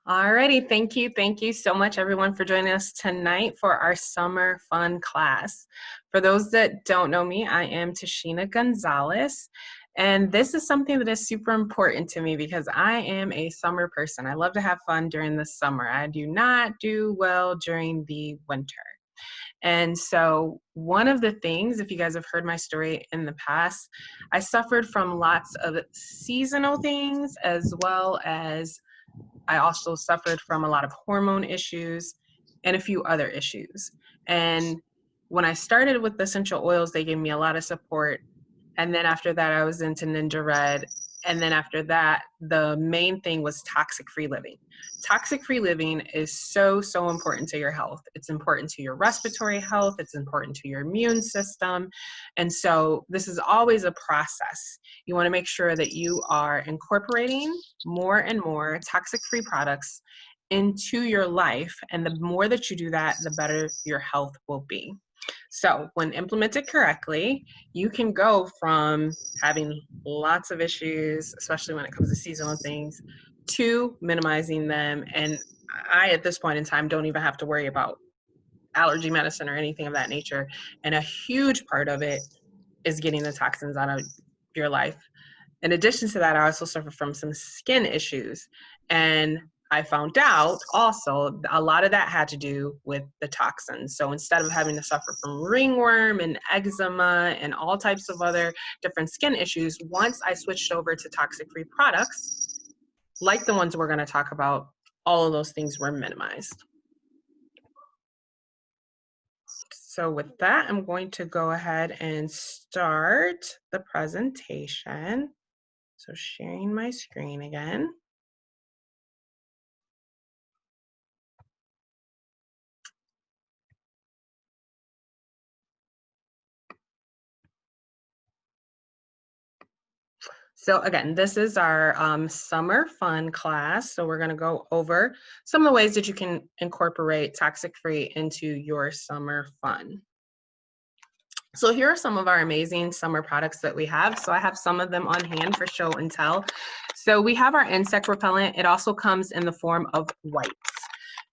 Alrighty, thank you. Thank you so much, everyone, for joining us tonight for our summer fun class. For those that don't know me, I am Tashina Gonzalez, and this is something that is super important to me because I am a summer person. I love to have fun during the summer. I do not do well during the winter. And so, one of the things, if you guys have heard my story in the past, I suffered from lots of seasonal things as well as I also suffered from a lot of hormone issues and a few other issues. And when I started with the essential oils, they gave me a lot of support. And then after that, I was into Ninja Red. And then after that, the main thing was toxic free living. Toxic free living is so, so important to your health. It's important to your respiratory health. It's important to your immune system. And so this is always a process. You want to make sure that you are incorporating more and more toxic free products into your life. And the more that you do that, the better your health will be. So when implemented correctly, you can go from having lots of issues, especially when it comes to seasonal things, to minimizing them. And I, at this point in time, don't even have to worry about allergy medicine or anything of that nature. And a huge part of it is getting the toxins out of your life. In addition to that, I also suffer from some skin issues. And I found out also a lot of that had to do with the toxins. So instead of having to suffer from ringworm and eczema and all types of other different skin issues, once I switched over to toxic-free products, like the ones we're going to talk about, all of those things were minimized. So with that, I'm going to go ahead and start the presentation. So sharing my screen again. So again, this is our summer fun class. So we're going to go over some of the ways that you can incorporate toxic-free into your summer fun. So here are some of our amazing summer products that we have. So I have some of them on hand for show and tell. So we have our insect repellent. It also comes in the form of wipes.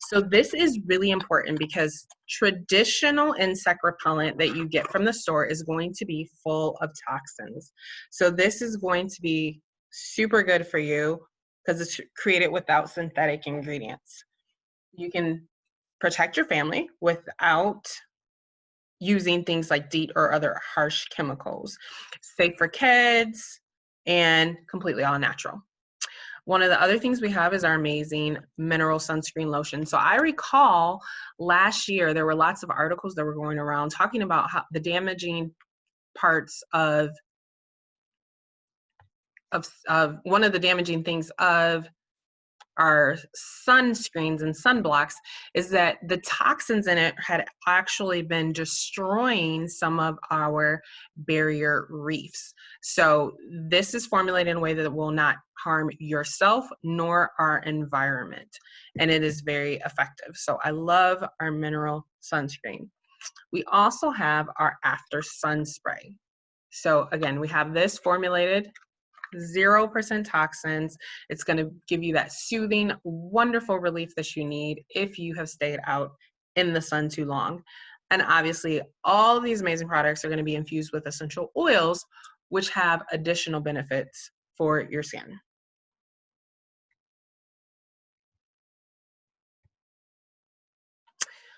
So this is really important because traditional insect repellent that you get from the store is going to be full of toxins. So this is going to be super good for you because it's created without synthetic ingredients. You can protect your family without using things like DEET or other harsh chemicals. Safe for kids and completely all natural. One of the other things we have is our amazing mineral sunscreen lotion. So I recall last year there were lots of articles that were going around talking about how the damaging parts of one of the damaging things of our sunscreens and sunblocks is that the toxins in it had actually been destroying some of our barrier reefs. So this is formulated in a way that will not harm yourself nor our environment. And it is very effective. So I love our mineral sunscreen. We also have our after sun spray. So again, we have this formulated 0% toxins. It's going to give you that soothing, wonderful relief that you need if you have stayed out in the sun too long. And obviously, all these amazing products are going to be infused with essential oils, which have additional benefits for your skin.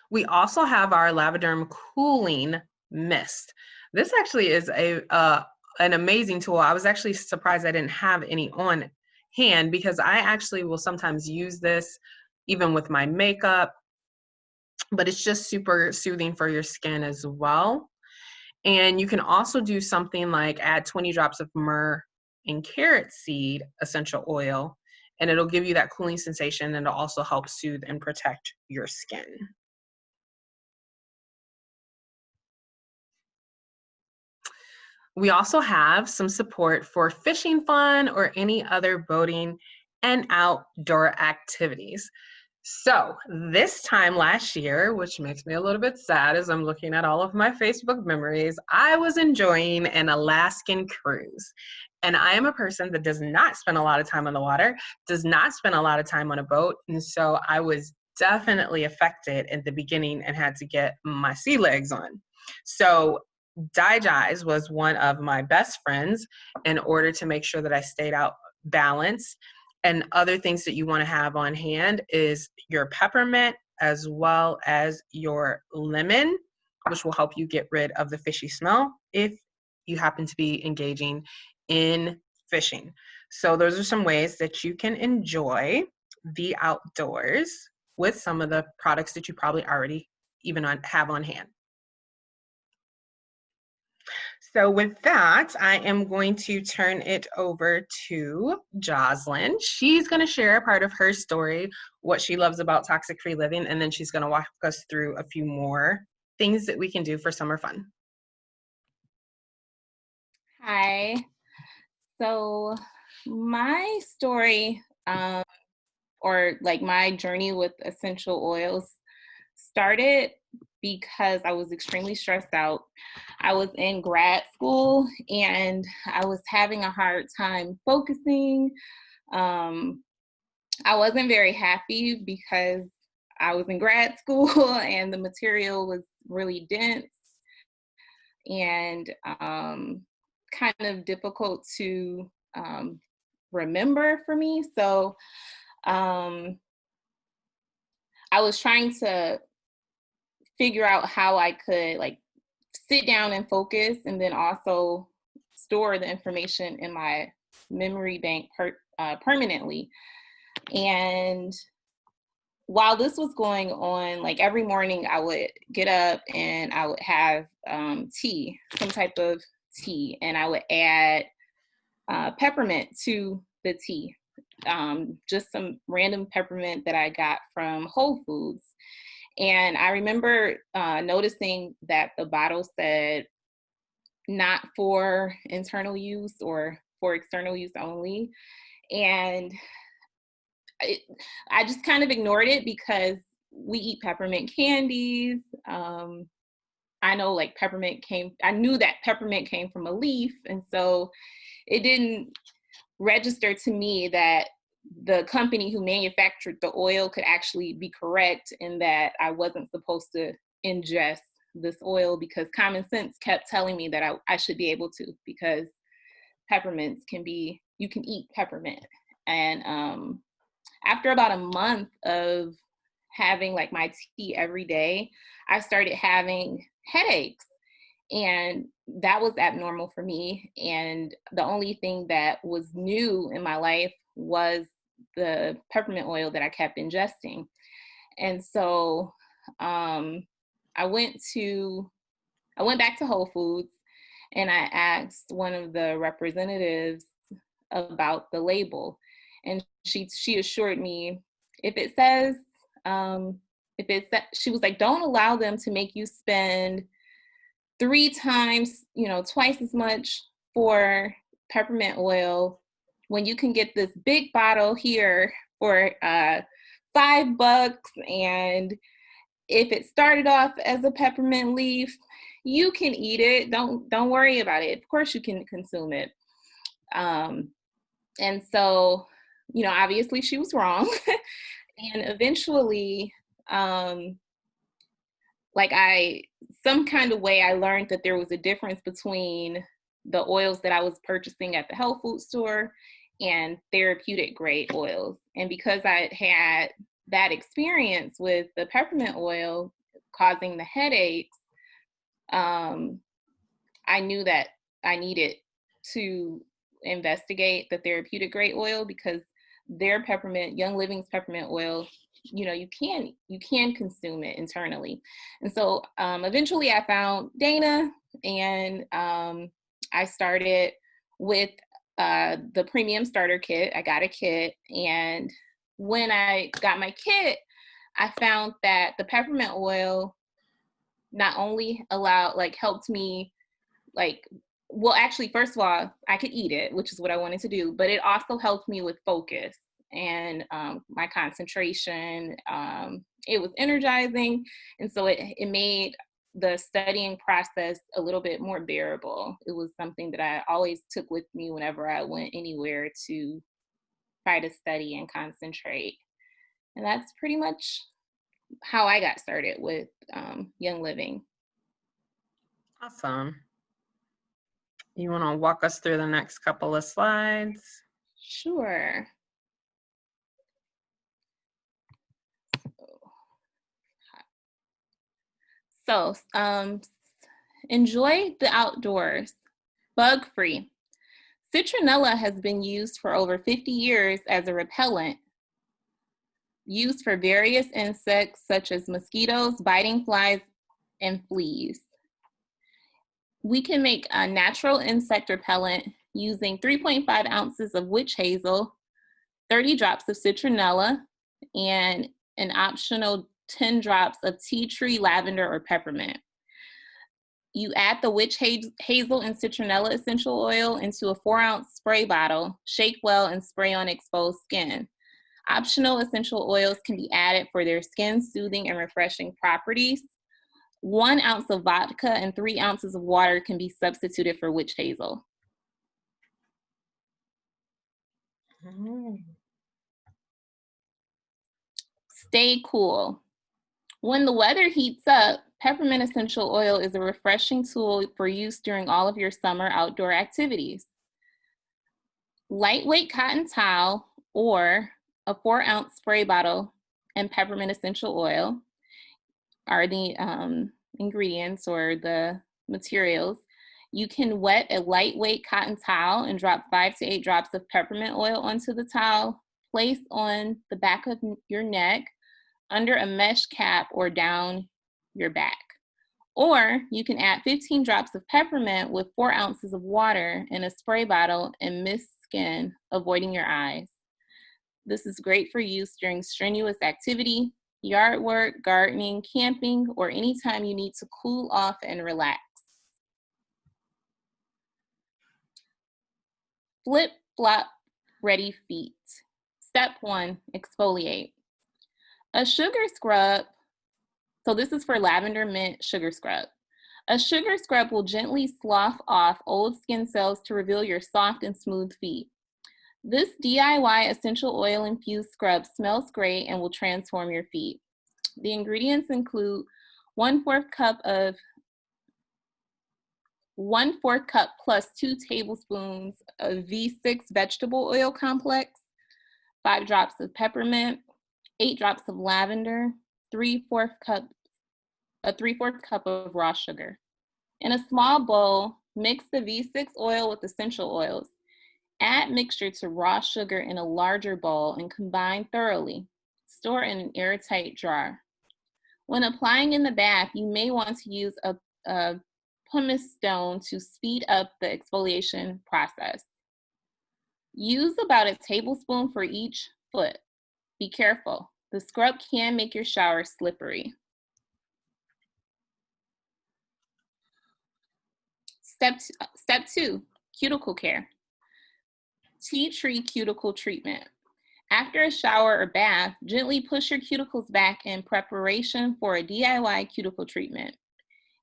We also have our Lavender Cooling Mist. This actually is an amazing tool. I was actually surprised I didn't have any on hand because I actually will sometimes use this even with my makeup, but it's just super soothing for your skin as well. And you can also do something like add 20 drops of myrrh and carrot seed essential oil, and it'll give you that cooling sensation and it'll also help soothe and protect your skin. We also have some support for fishing fun or any other boating and outdoor activities. So this time last year, which makes me a little bit sad as I'm looking at all of my Facebook memories, I was enjoying an Alaskan cruise. And I am a person that does not spend a lot of time on the water, does not spend a lot of time on a boat. And so I was definitely affected in the beginning and had to get my sea legs on. So Dijais was one of my best friends in order to make sure that I stayed out balanced. And other things that you want to have on hand is your peppermint as well as your lemon, which will help you get rid of the fishy smell if you happen to be engaging in fishing. So those are some ways that you can enjoy the outdoors with some of the products that you probably already even have on hand. So with that, I am going to turn it over to Joslyn. She's going to share a part of her story, what she loves about toxic-free living, and then she's going to walk us through a few more things that we can do for summer fun. Hi. So my story, or like my journey with essential oils started because I was extremely stressed out. I was in grad school and I was having a hard time focusing. Um, I wasn't very happy because I was in grad school and the material was really dense and kind of difficult to remember for me. So um, I was trying to figure out how I could like sit down and focus and then also store the information in my memory bank permanently. And while this was going on, like every morning I would get up and I would have tea, some type of tea, and I would add peppermint to the tea, just some random peppermint that I got from Whole Foods. And I remember noticing that the bottle said not for internal use or for external use only. And I just kind of ignored it because we eat peppermint candies. I know like I knew that peppermint came from a leaf. And so it didn't register to me that the company who manufactured the oil could actually be correct in that I wasn't supposed to ingest this oil, because common sense kept telling me that I should be able to, because peppermints you can eat peppermint. And after about a month of having like my tea every day, I started having headaches. And that was abnormal for me. And the only thing that was new in my life was the peppermint oil that I kept ingesting. And so I went back to Whole Foods and I asked one of the representatives about the label. And she assured me, if it says, she was like, don't allow them to make you spend 3 times, twice as much for peppermint oil when you can get this big bottle here for $5. And if it started off as a peppermint leaf, you can eat it. Don't worry about it. Of course you can consume it. And so, obviously she was wrong. And eventually, some kind of way I learned that there was a difference between the oils that I was purchasing at the health food store and therapeutic grade oils. And because I had that experience with the peppermint oil causing the headaches, I knew that I needed to investigate the therapeutic grade oil, because their Young Living's peppermint oil, you can consume it internally. And so eventually I found Dana, and I started with the premium starter kit. I got a kit, and when I got my kit, I found that the peppermint oil not only helped me actually, first of all, I could eat it, which is what I wanted to do, but it also helped me with focus and my concentration. It was energizing. And so it made the studying process a little bit more bearable. It was something that I always took with me whenever I went anywhere to try to study and concentrate. And that's pretty much how I got started with Young Living. Awesome. You want to walk us through the next couple of slides? Sure. So, enjoy the outdoors, bug-free. Citronella has been used for over 50 years as a repellent, used for various insects such as mosquitoes, biting flies, and fleas. We can make a natural insect repellent using 3.5 ounces of witch hazel, 30 drops of citronella, and an optional 10 drops of tea tree, lavender, or peppermint. You add the witch hazel and citronella essential oil into a 4-ounce spray bottle, shake well, and spray on exposed skin. Optional essential oils can be added for their skin soothing and refreshing properties. 1 ounce of vodka and 3 ounces of water can be substituted for witch hazel. Stay cool. When the weather heats up, peppermint essential oil is a refreshing tool for use during all of your summer outdoor activities. Lightweight cotton towel or a 4-ounce spray bottle and peppermint essential oil are the ingredients or the materials. You can wet a lightweight cotton towel and drop 5 to 8 drops of peppermint oil onto the towel. Place on the back of your neck, under a mesh cap, or down your back. Or you can add 15 drops of peppermint with 4 ounces of water in a spray bottle and mist skin, avoiding your eyes. This is great for use during strenuous activity, yard work, gardening, camping, or anytime you need to cool off and relax. Flip-flop ready feet. Step 1, exfoliate. A sugar scrub, so this is for lavender mint sugar scrub. A sugar scrub will gently slough off old skin cells to reveal your soft and smooth feet. This DIY essential oil infused scrub smells great and will transform your feet. The ingredients include 1/4 cup plus 2 tablespoons of V6 vegetable oil complex, 5 drops of peppermint, 8 drops of lavender, a 3/4 cup of raw sugar. In a small bowl, mix the V6 oil with essential oils. Add mixture to raw sugar in a larger bowl and combine thoroughly. Store in an airtight jar. When applying in the bath, you may want to use a pumice stone to speed up the exfoliation process. Use about a tablespoon for each foot. Be careful. The scrub can make your shower slippery. Step 2, cuticle care. Tea tree cuticle treatment. After a shower or bath, gently push your cuticles back in preparation for a DIY cuticle treatment.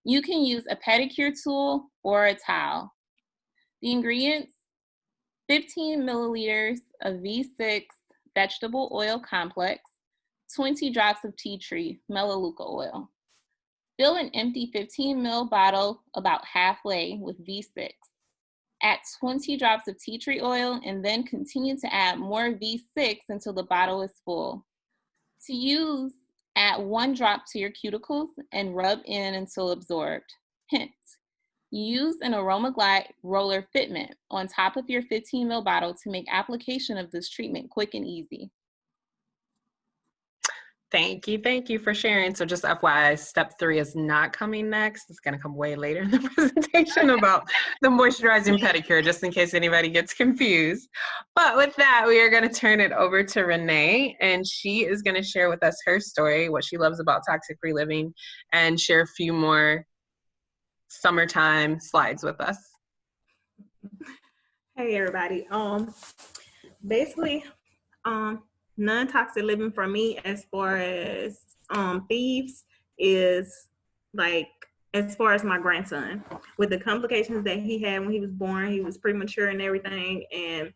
You can use a pedicure tool or a towel. The ingredients: 15 milliliters of V6 vegetable oil complex, 20 drops of tea tree melaleuca oil. Fill an empty 15 ml bottle about halfway with V6. Add 20 drops of tea tree oil and then continue to add more V6 until the bottle is full. To use, add 1 drop to your cuticles and rub in until absorbed. Hint: use an aroma glide roller fitment on top of your 15 ml bottle to make application of this treatment quick and easy. Thank you for sharing. So just FYI, step 3 is not coming next. It's going to come way later in the presentation about the moisturizing pedicure, just in case anybody gets confused. But with that, we are going to turn it over to Renee, and she is going to share with us her story, what she loves about toxic-free living, and share a few more summertime slides with us. Hey everybody. Basically, non-toxic living for me, as far as Thieves, is like as far as my grandson, with the complications that he had when he was born, he was premature and everything, and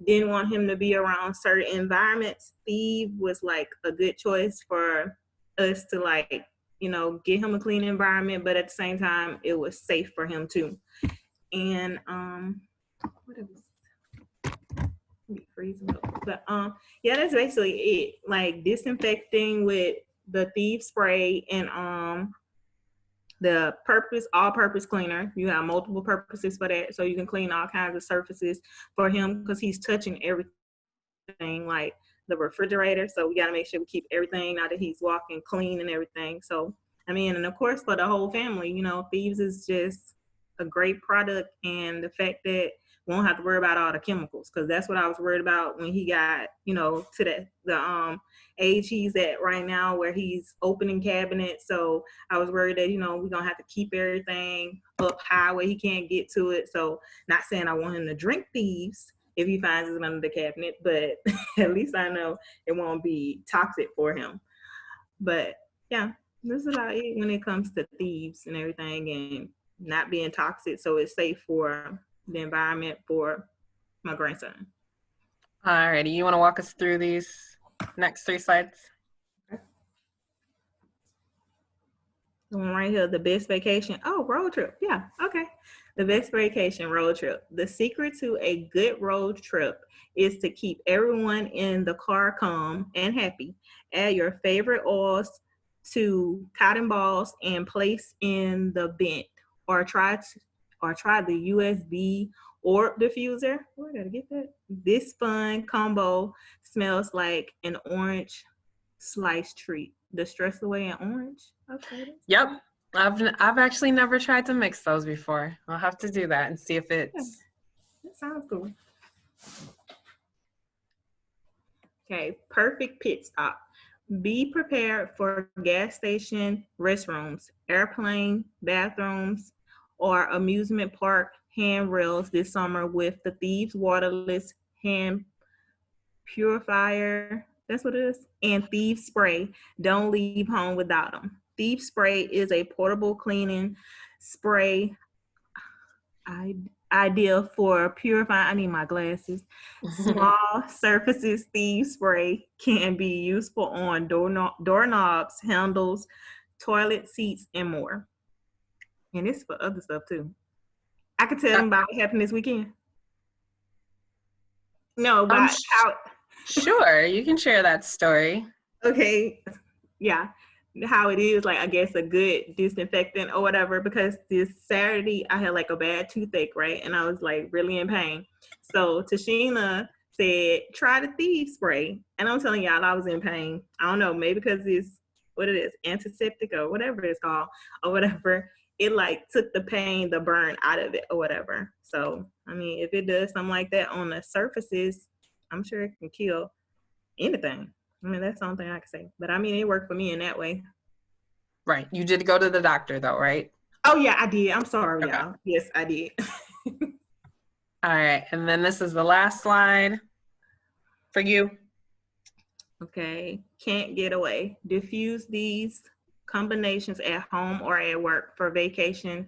didn't want him to be around certain environments. Steve was like a good choice for us to like, get him a clean environment, but at the same time, it was safe for him too. And what else? Freezing up. But yeah, that's basically it. Like disinfecting with the Thieves spray and the all-purpose cleaner. You have multiple purposes for that, so you can clean all kinds of surfaces for him because he's touching everything, like the refrigerator. So we got to make sure we keep everything now that he's walking clean and everything. So I mean, and of course for the whole family, Thieves is just a great product, and the fact that we won't have to worry about all the chemicals, because that's what I was worried about when he got, to the age he's at right now where he's opening cabinets. So I was worried that, we're going to have to keep everything up high where he can't get to it. So not saying I want him to drink Thieves if he finds it under the cabinet, but at least I know it won't be toxic for him. But yeah, this is about it when it comes to Thieves and everything, and not being toxic, so it's safe for the environment for my grandson. All righty, you want to walk us through these next 3 slides? Okay. The one right here, the best vacation. Oh, road trip. Yeah, okay. The best vacation road trip. The secret to a good road trip is to keep everyone in the car calm and happy. Add your favorite oils to cotton balls and place in the vent, or try the USB or diffuser. Where did I get that? This fun combo smells like an orange slice treat. The stress away in orange. Okay. Yep. I've actually never tried to mix those before. I'll have to do that and see if it's... Yeah, that sounds cool. Okay, perfect pit stop. Be prepared for gas station restrooms, airplane bathrooms, or amusement park handrails this summer with the Thieves waterless hand purifier. That's what it is. And Thieves spray. Don't leave home without them. Thieves spray is a portable cleaning spray ideal for purifying. I need my glasses. Small surfaces. Thieves spray can be useful on doorknobs, handles, toilet seats, and more. And it's for other stuff too. I could tell them about what happened this weekend. No, but how. Sure, you can share that story. Okay, yeah, how it is, like, I guess a good disinfectant or whatever, because this Saturday I had like a bad toothache, right? And I was like really in pain. So Tashina said, try the Thieves spray. And I'm telling y'all, I was in pain. I don't know, maybe because it's what it is, antiseptic or whatever it's called or whatever. It like took the pain, the burn out of it or whatever. So, I mean, if it does something like that on the surfaces, I'm sure it can kill anything. I mean, that's the only thing I can say. But I mean, it worked for me in that way. Right. You did go to the doctor though, right? Oh yeah, I did. I'm sorry, okay. Y'all. Yes, I did. All right. And then this is the last slide for you. Okay. Can't get away. Diffuse these combinations at home or at work for vacation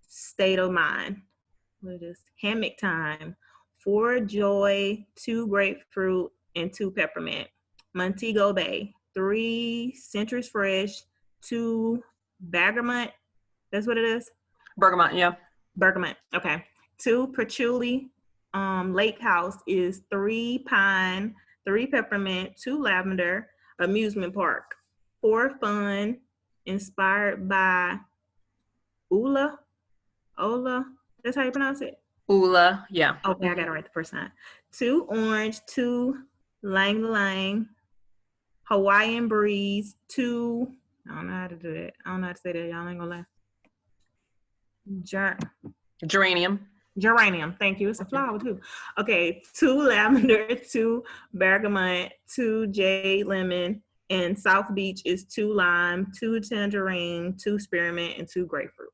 state of mind. What is Hammock Time? 4 joy, 2 grapefruit, and 2 peppermint. Montego Bay. 3 citrus fresh, 2 bergamot. That's what it is? Bergamot, yeah. Bergamot, okay. 2 patchouli. Lake House is 3 pine, 3 peppermint, 2 lavender. Amusement park. 4 fun, inspired by Ola. That's how you pronounce it? Ula, yeah. Okay, I gotta write the first time. 2 orange, 2 lang lang. Hawaiian breeze, 2, I don't know how to do that. I don't know how to say that. Y'all ain't gonna laugh. Geranium, thank you. It's a flower too. Okay, 2 lavender, 2 bergamot, 2 jade lemon, and South Beach is 2 lime, 2 tangerine, 2 spearmint, and 2 grapefruit.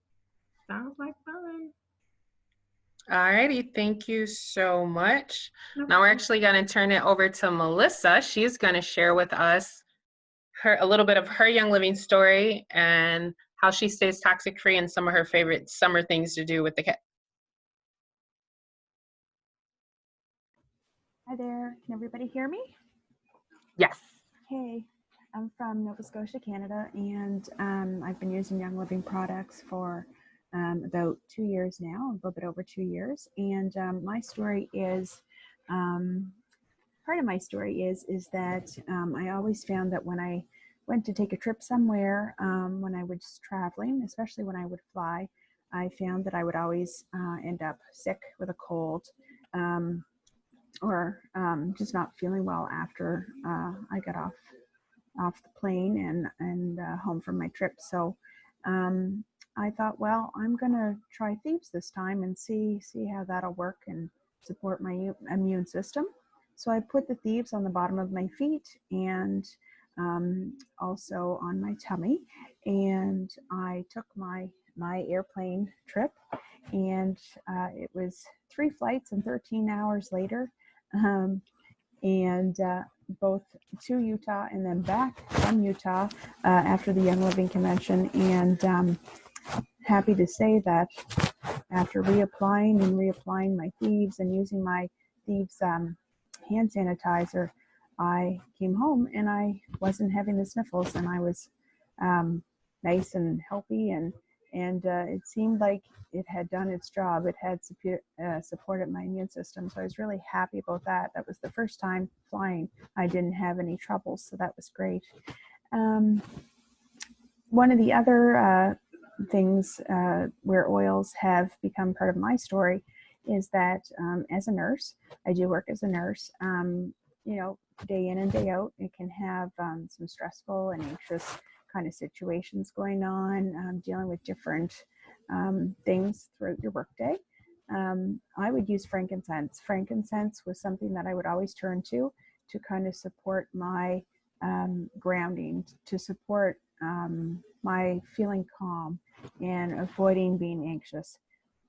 Sounds like fun. All righty, thank you so much. Now we're actually going to turn it over to Melissa. She's going to share with us a little bit of her Young Living story and how she stays toxic free, and some of her favorite summer things to do with the cat. Hi there, can everybody hear me? Yes. Hey, I'm from Nova Scotia, Canada, and I've been using Young Living products for about 2 years now, a little bit over 2 years. And my story is, part of my story is that I always found that when I went to take a trip somewhere, when I was traveling, especially when I would fly, I found that I would always end up sick with a cold. Or just not feeling well after I got off the plane and home from my trip. So I thought, well, I'm gonna try Thieves this time and see how that'll work and support my immune system. So I put the Thieves on the bottom of my feet and also on my tummy, and I took my airplane trip, and it was 3 flights and 13 hours later. And both to Utah and then back from Utah after the Young Living Convention. And happy to say that after reapplying my Thieves and using my Thieves hand sanitizer, I came home and I wasn't having the sniffles, and I was nice and healthy, and it seemed like it had done its job. It had supported my immune system, so I was really happy about that. That was the first time flying I didn't have any troubles, so that was great. One of the other things where oils have become part of my story is that as a nurse, I do work as a nurse. You know, day in and day out, it can have some stressful and anxious kind of situations going on, dealing with different things throughout your workday. I would use frankincense. Frankincense was something that I would always turn to kind of support my grounding, to support my feeling calm and avoiding being anxious.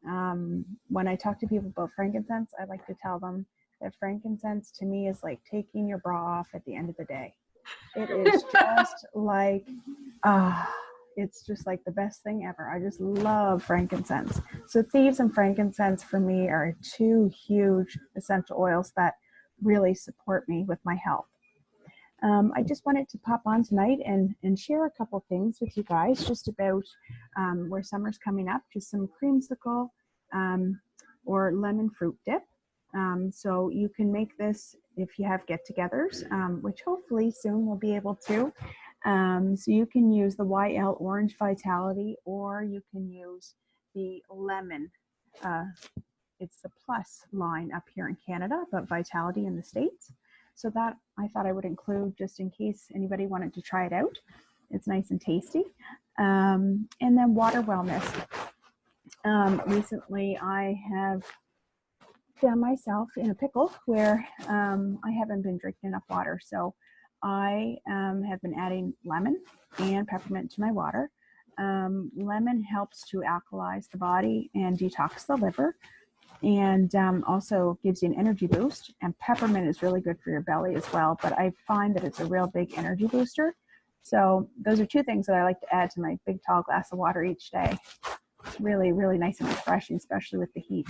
When I talk to people about frankincense, I like to tell them that frankincense to me is like taking your bra off at the end of the day. It is just like, it's just like the best thing ever. I just love frankincense. So Thieves and frankincense for me are 2 huge essential oils that really support me with my health. I just wanted to pop on tonight and share a couple things with you guys just about where summer's coming up, just some creamsicle or lemon fruit dip. So you can make this if you have get-togethers, which hopefully soon we'll be able to. So you can use the YL Orange Vitality, or you can use the lemon. It's the Plus line up here in Canada, but Vitality in the States. So that I thought I would include just in case anybody wanted to try it out. It's nice and tasty. And then water wellness. Recently I have found myself in a pickle where I haven't been drinking enough water. So I have been adding lemon and peppermint to my water. Lemon helps to alkalize the body and detox the liver, and also gives you an energy boost. And peppermint is really good for your belly as well, but I find that it's a real big energy booster. So those are 2 things that I like to add to my big tall glass of water each day. It's really, really nice and refreshing, especially with the heat.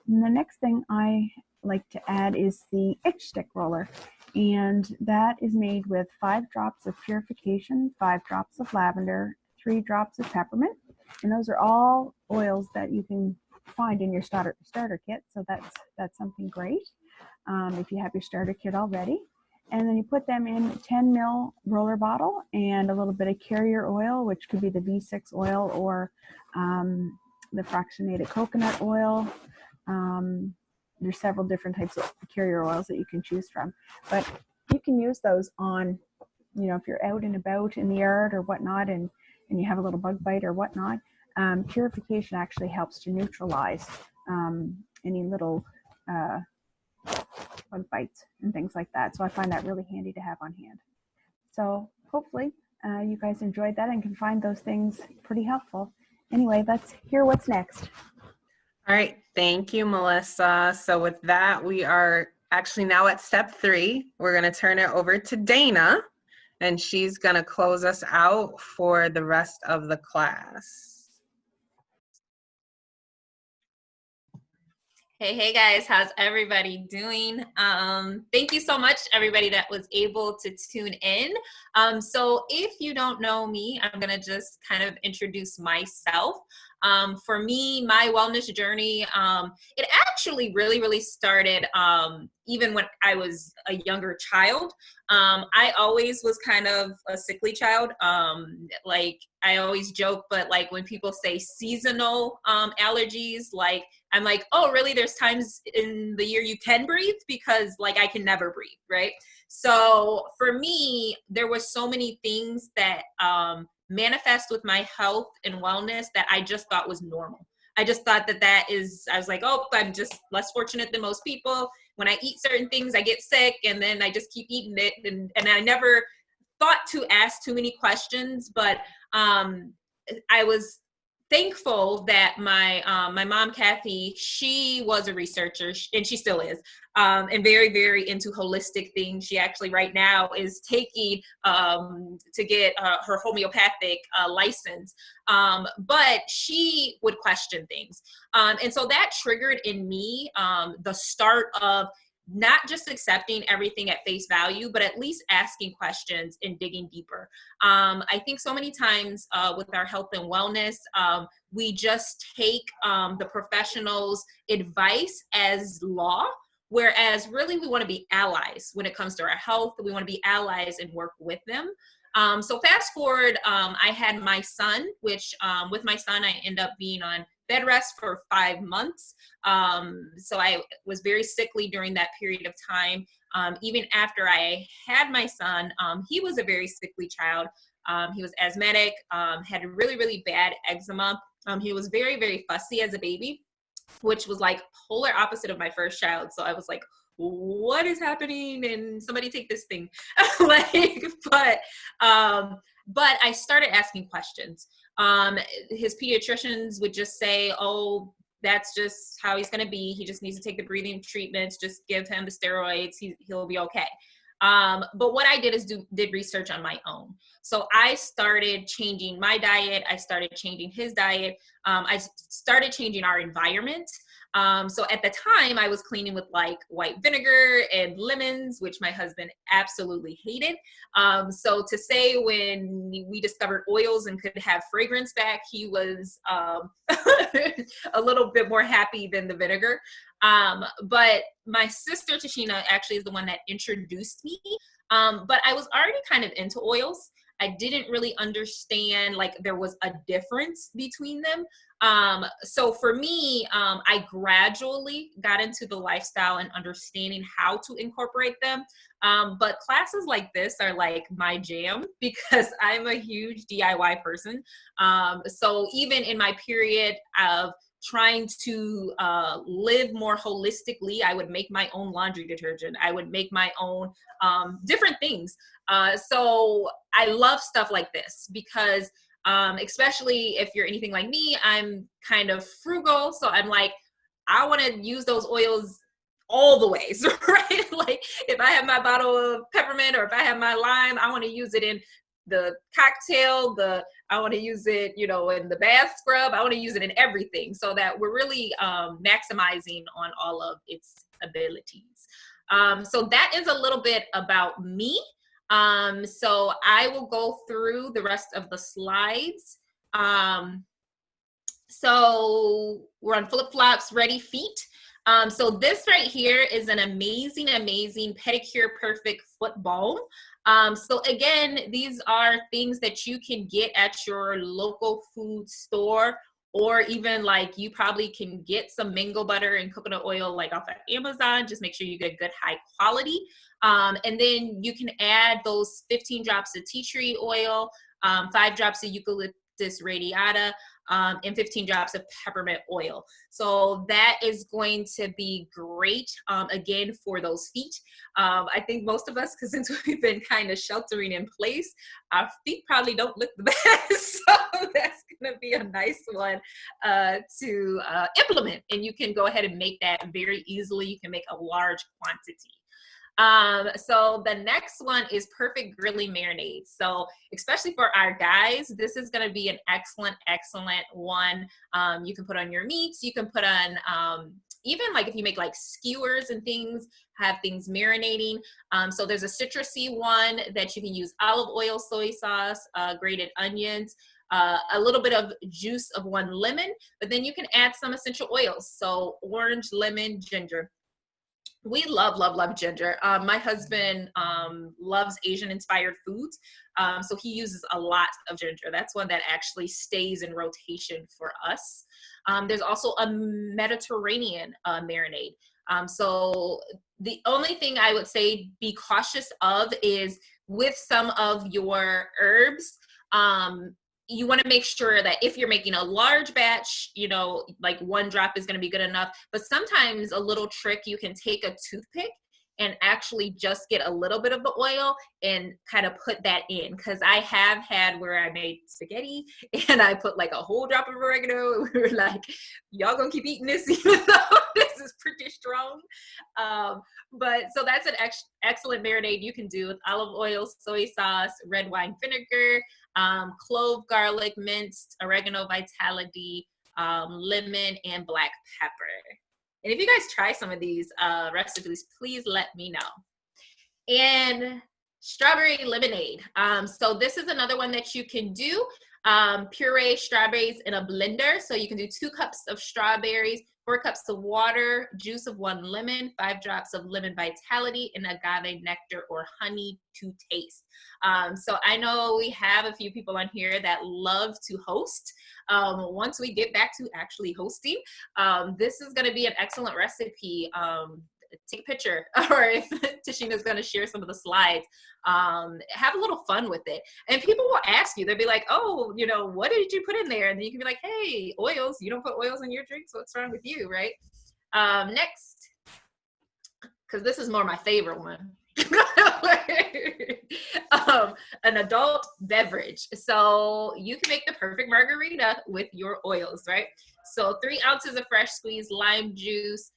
And the next thing I like to add is the itch stick roller. And that is made with 5 drops of purification, 5 drops of lavender, 3 drops of peppermint. And those are all oils that you can find in your starter kit. So that's something great if you have your starter kit already. And then you put them in a 10 ml roller bottle and a little bit of carrier oil, which could be the V6 oil or the fractionated coconut oil. There's several different types of carrier oils that you can choose from, but you can use those on, you know, if you're out and about in the yard or whatnot, and you have a little bug bite or whatnot. Purification actually helps to neutralize any little bug bites and things like that. So I find that really handy to have on hand. So hopefully you guys enjoyed that and can find those things pretty helpful. Anyway, let's hear what's next. All right, thank you, Melissa. So with that, we are actually now at step 3. We're going to turn it over to Dana. and she's going to close us out for the rest of the class. Hey guys, how's everybody doing? Thank you so much, everybody that was able to tune in. So if you don't know me, I'm gonna just kind of introduce myself. For me, my wellness journey, it actually really started even when I was a younger child. I always was kind of a sickly child. Like I always joke, but like when people say seasonal allergies, like I'm like, oh, really? There's times in the year you can breathe, because like I can never breathe, right? So for me, there were so many things that manifest with my health and wellness that I just thought was normal. I just thought that I was like, oh, I'm just less fortunate than most people. When I eat certain things, I get sick, and then I just keep eating it. And I never thought to ask too many questions, but I was thankful that my mom, Kathy, she was a researcher, and she still is, and very into holistic things. She actually right now is taking to get her homeopathic license, but she would question things, and so that triggered in me the start of not just accepting everything at face value, but at least asking questions and digging deeper. I think so many times with our health and wellness, we just take the professionals' advice as law, whereas really we want to be allies when it comes to our health. We want to be allies and work with them. So fast forward, I had my son, which with my son, I end up being on bed rest for 5 months. So I was very sickly during that period of time. Even after I had my son, he was a very sickly child. He was asthmatic, had really bad eczema. He was very fussy as a baby, which was like polar opposite of my first child. So I was like, what is happening? And somebody take this thing. But I started asking questions. His pediatricians would just say, oh, that's just how he's going to be. He just needs to take the breathing treatments. Just give him the steroids. He'll be okay. But what I did is did research on my own. So I started changing my diet. I started changing his diet. I started changing our environment. So at the time I was cleaning with like white vinegar and lemons, which my husband absolutely hated. So to say when we discovered oils and could have fragrance back, he was a little bit more happy than the vinegar. But my sister Tashina actually is the one that introduced me. But I was already kind of into oils. I didn't really understand like there was a difference between them. So for me, I gradually got into the lifestyle and understanding how to incorporate them. But classes like this are like my jam because I'm a huge DIY person. So even in my period of trying to live more holistically, I would make my own laundry detergent. I would make my own different things. So I love stuff like this because especially if you're anything like me, I'm kind of frugal. So I'm like, I want to use those oils all the ways, right? Like if I have my bottle of peppermint or if I have my lime, I want to use it in the cocktail, I want to use it, you know, in the bath scrub. I want to use it in everything so that we're really maximizing on all of its abilities. So that is a little bit about me. So I will go through the rest of the slides. So we're on flip-flops, ready feet. So this right here is an amazing pedicure perfect foot balm. So again, these are things that you can get at your local food store, or even like you probably can get some mango butter and coconut oil like off of Amazon. Just make sure you get good high quality. And then you can add those 15 drops of tea tree oil, 5 drops of eucalyptus radiata, and 15 drops of peppermint oil. So that is going to be great, again, for those feet. I think most of us, because since we've been kind of sheltering in place, our feet probably don't look the best. So that's going to be a nice one to implement. And you can go ahead and make that very easily. You can make a large quantity. So the next one is perfect grilling marinade. So especially for our guys, this is going to be an excellent one. You can put on your meats. You can put on even like if you make like skewers and things, have things marinating. So there's a citrusy one that you can use olive oil, soy sauce, grated onions, a little bit of juice of one lemon, but then you can add some essential oils. So orange, lemon, ginger. We love ginger. My husband loves Asian inspired foods. So he uses a lot of ginger. That's one that actually stays in rotation for us. There's also a Mediterranean marinade. So the only thing I would say be cautious of is with some of your herbs, you want to make sure that if you're making a large batch, you know, like one drop is going to be good enough. But sometimes a little trick, you can take a toothpick and actually just get a little bit of the oil and kind of put that in. Because I have had where I made spaghetti and I put like a whole drop of oregano. We were like, y'all gonna keep eating this even though this is pretty strong. But so that's an excellent marinade you can do with olive oil, soy sauce, red wine vinegar, clove, garlic, minced, oregano, vitality, lemon, and black pepper. And if you guys try some of these recipes, please let me know. And strawberry lemonade. So this is another one that you can do. Puree strawberries in a blender. So you can do 2 cups of strawberries, 4 cups of water, juice of 1 lemon, 5 drops of lemon vitality, and agave nectar or honey to taste. So I know we have a few people on here that love to host. Once we get back to actually hosting, this is going to be an excellent recipe. Take a picture, or if Tashina's going to share some of the slides, have a little fun with it. And people will ask you, they'll be like, oh, you know, what did you put in there? And then you can be like, hey, oils, you don't put oils in your drinks, what's wrong with you, right? Next, because this is more my favorite one. An adult beverage. So you can make the perfect margarita with your oils, right? So 3 ounces of fresh squeezed lime juice,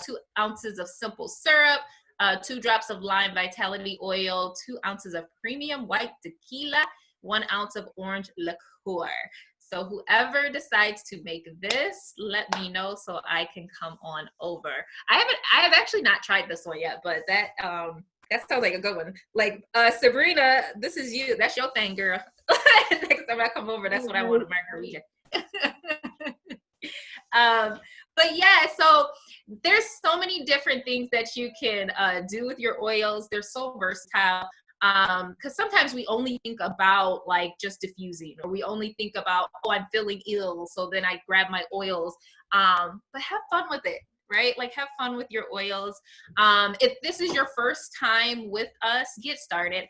2 ounces of simple syrup, 2 drops of lime vitality oil, 2 ounces of premium white tequila, 1 ounce of orange liqueur. So whoever decides to make this, let me know so I can come on over. I have actually not tried this one yet, but that sounds like a good one. Like Sabrina, this is you. That's your thing, girl. Next time I come over, that's what I want, a margarita. But yeah, so there's so many different things that you can do with your oils. They're so versatile. Because sometimes we only think about like just diffusing, or we only think about, oh, I'm feeling ill, so then I grab my oils. But have fun with it, right? Like have fun with your oils. If this is your first time with us, get started.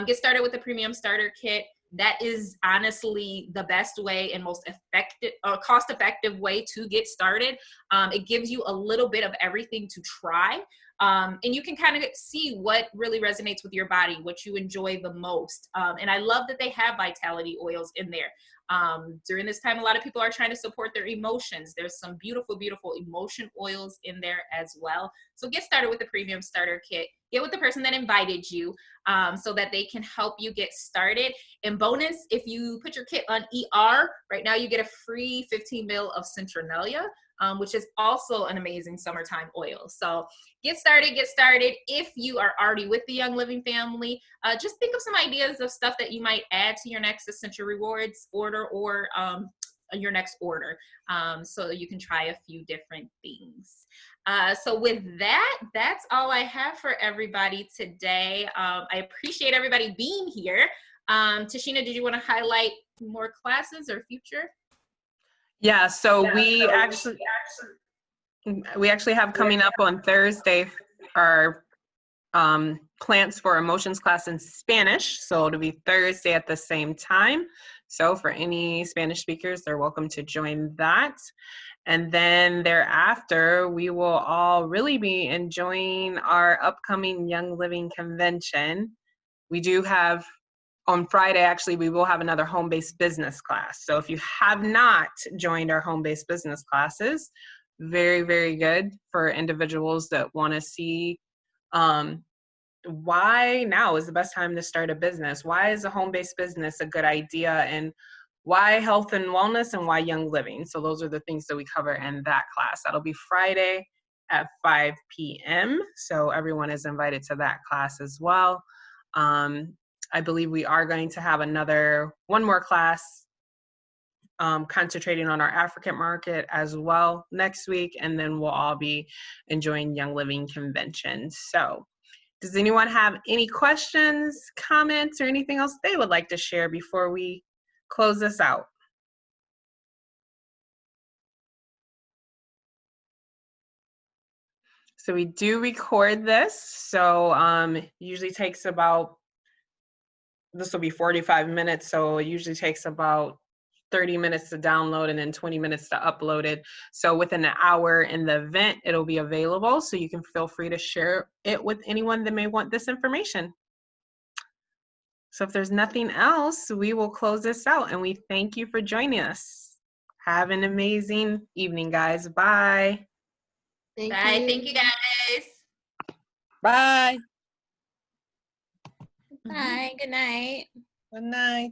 Get started with the premium starter kit. That is honestly the best way and most effective, cost-effective way to get started. It gives you a little bit of everything to try. And you can kind of see what really resonates with your body, what you enjoy the most. And I love that they have vitality oils in there. During this time, a lot of people are trying to support their emotions. There's some beautiful, beautiful emotion oils in there as well. So get started with the premium starter kit. Get with the person that invited you so that they can help you get started. And bonus, if you put your kit on ER, right now you get a free 15 ml of Centranelia, which is also an amazing summertime oil. So get started. If you are already with the Young Living family, just think of some ideas of stuff that you might add to your next Essential Rewards order or your next order, so you can try a few different things. So with that, that's all I have for everybody today. I appreciate everybody being here. Tashina, did you want to highlight more classes or future? Yeah, so we actually have coming up on Thursday our Plants for Emotions class in Spanish. So it'll be Thursday at the same time. So for any Spanish speakers, they're welcome to join that. And then thereafter, we will all really be enjoying our upcoming Young Living Convention. We do have, on Friday, actually, we will have another home-based business class. So if you have not joined our home-based business classes, very, very good for individuals that want to see why now is the best time to start a business? Why is a home-based business a good idea? And why health and wellness and why young living? So those are the things that we cover in that class. That'll be Friday at 5 p.m. So everyone is invited to that class as well. I believe we are going to have one more class concentrating on our African market as well next week. And then we'll all be enjoying Young Living Convention. So does anyone have any questions, comments, or anything else they would like to share before we close this out? So we do record this. So usually takes this will be 45 minutes. So it usually takes about 30 minutes to download and then 20 minutes to upload it. So within an hour in the event, it'll be available. So you can feel free to share it with anyone that may want this information. So if there's nothing else, we will close this out and we thank you for joining us. Have an amazing evening, guys. Bye. Bye. Thank you, guys. Bye. Bye. Good night. Good night.